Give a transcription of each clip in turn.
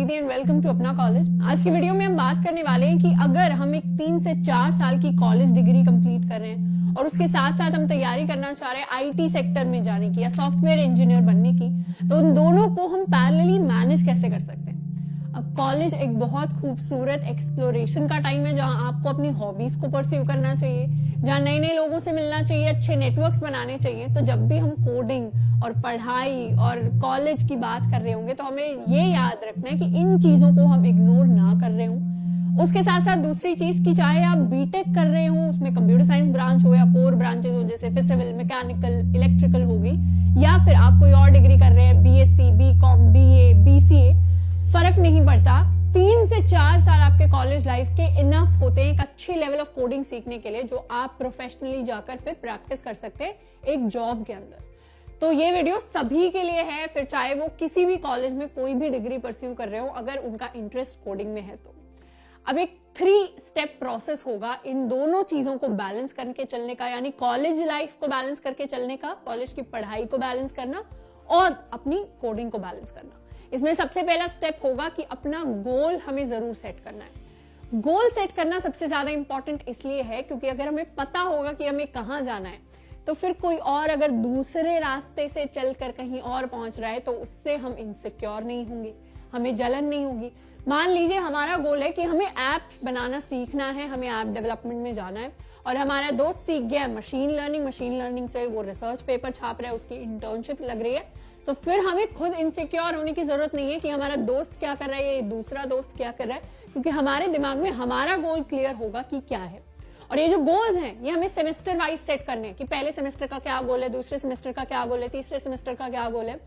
Preeti and welcome to अपना college. आज की वीडियो में हम बात करने वाले हैं कि अगर हम एक 3 से 4 साल की कॉलेज डिग्री कंप्लीट कर रहे हैं और उसके साथ साथ हम तैयारी करना चाह रहे हैं आईटी सेक्टर में जाने की या सॉफ्टवेयर इंजीनियर बनने की, तो उन दोनों को हम पैरेलली मैनेज कैसे कर सकते हैं। अब कॉलेज एक बहुत खूबसूरत एक्सप्लोरेशन का टाइम है जहां आपको अपनी हॉबीज को परस्यू करना चाहिए, जहां नए नए लोगों से मिलना चाहिए, अच्छे नेटवर्क्स बनाने चाहिए। तो जब भी हम कोडिंग और पढ़ाई और कॉलेज की बात कर रहे होंगे तो हमें ये याद रखना है कि इन चीजों को हम इग्नोर ना कर रहे हों। उसके साथ साथ दूसरी चीज की चाहे आप बीटेक कर रहे हो, उसमें कंप्यूटर साइंस ब्रांच हो या कोर ब्रांचेस हो जैसे फिर सिविल, मैकेनिकल, इलेक्ट्रिकल हो गई, या फिर आप कोई और डिग्री कर रहे हैं बीएससी, बीकॉम, बीए, बीसीए, फर्क नहीं पड़ता। 3 से 4 साल आपके कॉलेज लाइफ के इनफ होते हैं एक अच्छी लेवल ऑफ कोडिंग सीखने के लिए, जो आप प्रोफेशनली जाकर फिर प्रैक्टिस कर सकते हैं एक जॉब के अंदर। तो ये वीडियो सभी के लिए है, फिर चाहे वो किसी भी कॉलेज में कोई भी डिग्री परस्यू कर रहे हो, अगर उनका इंटरेस्ट कोडिंग में है तो। अब एक 3 स्टेप प्रोसेस होगा इन दोनों चीजों को बैलेंस करके चलने का, यानी कॉलेज लाइफ को बैलेंस करके चलने का, कॉलेज की पढ़ाई को बैलेंस करना और अपनी कोडिंग को बैलेंस करना। इसमें सबसे पहला स्टेप होगा कि अपना गोल हमें जरूर सेट करना है। गोल सेट करना सबसे ज्यादा इंपॉर्टेंट इसलिए है क्योंकि अगर हमें पता होगा कि हमें कहां जाना है, तो फिर कोई और अगर दूसरे रास्ते से चलकर कहीं और पहुंच रहा है तो उससे हम इनसिक्योर नहीं होंगे, हमें जलन नहीं होगी। मान लीजिए हमारा गोल है कि हमें ऐप बनाना सीखना है, हमें ऐप डेवलपमेंट में जाना है, और हमारा दोस्त सीख गया मशीन लर्निंग से वो रिसर्च पेपर छाप रहा है, उसकी इंटर्नशिप लग रही है, तो फिर हमें खुद इनसिक्योर होने की जरूरत नहीं है कि हमारा दोस्त क्या कर रहा है, ये दूसरा दोस्त क्या कर रहा है, क्योंकि हमारे दिमाग में हमारा गोल क्लियर होगा कि क्या है। और ये जो गोल्स हैं ये हमें सेमेस्टर वाइज सेट करने हैं कि पहले सेमेस्टर का क्या गोल है, दूसरे सेमेस्टर का क्या गोल है, तीसरे सेमेस्टर का क्या गोल है।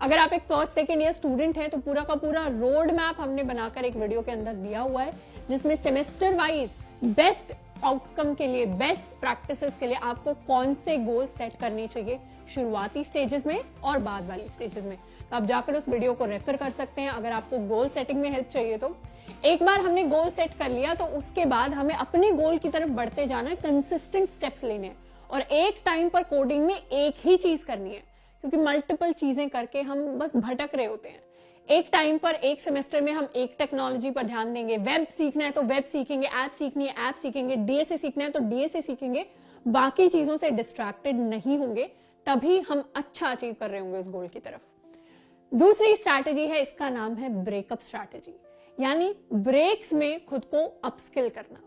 अगर आप एक फर्स्ट सेकेंड ईयर स्टूडेंट है तो पूरा का पूरा रोड मैप हमने बनाकर एक वीडियो के अंदर दिया हुआ है, जिसमें सेमेस्टर वाइज बेस्ट आउटकम के लिए, बेस्ट प्रैक्टिसेस के लिए आपको कौन से गोल सेट करने चाहिए शुरुआती स्टेजेस में और बाद वाली स्टेजेस में। तो आप जाकर उस वीडियो को रेफर कर सकते हैं अगर आपको गोल सेटिंग में हेल्प चाहिए तो। एक बार हमने गोल सेट कर लिया तो उसके बाद हमें अपने गोल की तरफ बढ़ते जाना है, कंसिस्टेंट स्टेप्स लेने हैं और एक टाइम पर कोडिंग में एक ही चीज करनी है, क्योंकि मल्टीपल चीजें करके हम बस भटक रहे होते हैं। एक टाइम पर एक सेमेस्टर में हम एक टेक्नोलॉजी पर ध्यान देंगे, वेब सीखना है तो वेब सीखेंगे, ऐप सीखनी है ऐप सीखेंगे, डीएसए सीखना है तो डीएसए सीखेंगे, बाकी चीजों से डिस्ट्रैक्टेड नहीं होंगे, तभी हम अच्छा अचीव कर रहे होंगे उस गोल की तरफ। दूसरी स्ट्रैटेजी है, इसका नाम है ब्रेकअप स्ट्रैटेजी, यानी ब्रेक्स में खुद को अपस्किल करना।